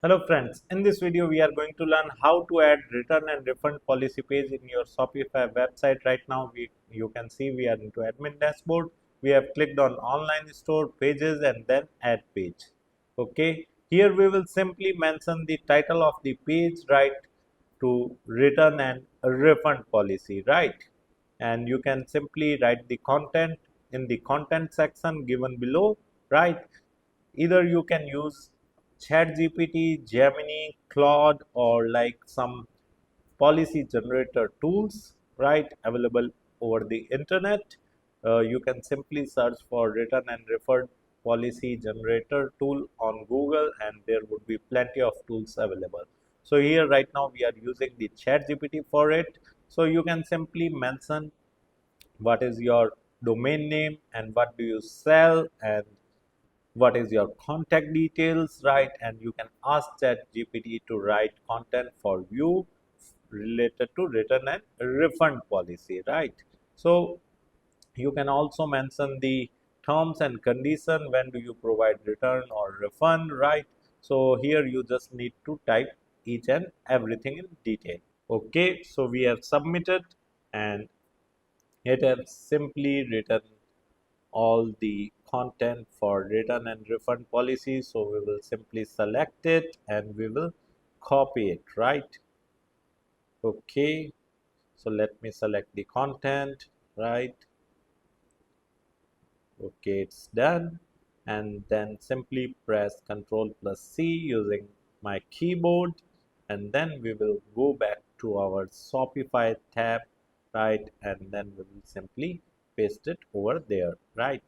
Hello friends, in this video we are going to learn how to add return and refund policy page in your Shopify website. Right now you can see we are into admin dashboard. We have clicked on online store pages and then add page. Okay, here we will simply mention the title of the page, right, to return and refund policy, right, and you can simply write the content in the content section given below, right. Either you can use ChatGPT, Gemini, Claude, or like some policy generator tools, right, available over the internet. You can simply search for return and refund policy generator tool on Google, and there would be plenty of tools available. So here right now we are using the ChatGPT for it. So you can simply mention what is your domain name and what do you sell and what is your contact details, right, and you can ask chat gpt to write content for you related to return and refund policy, right. So you can also mention the terms and condition, when do you provide return or refund, right. So here you just need to type each and everything in detail. Okay, so we have submitted and it has simply written all the content for return and refund policy. So we will simply select it and we will copy it, right. Okay, so let me select the content, right. Okay, it's done, and then simply press Ctrl plus C using my keyboard, and then we will go back to our Shopify tab, right, and then we will simply paste it over there, right.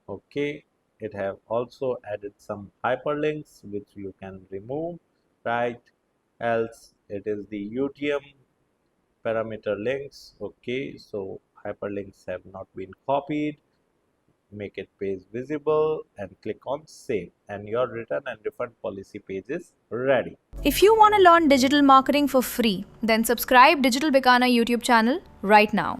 Okay, it have also added some hyperlinks which you can remove, right, else it is the UTM parameter links. Okay, so hyperlinks have not been copied. Make it page visible and click on save, and your return and refund policy page is ready. If you want to learn digital marketing for free, then subscribe Digital Bikana YouTube channel right now.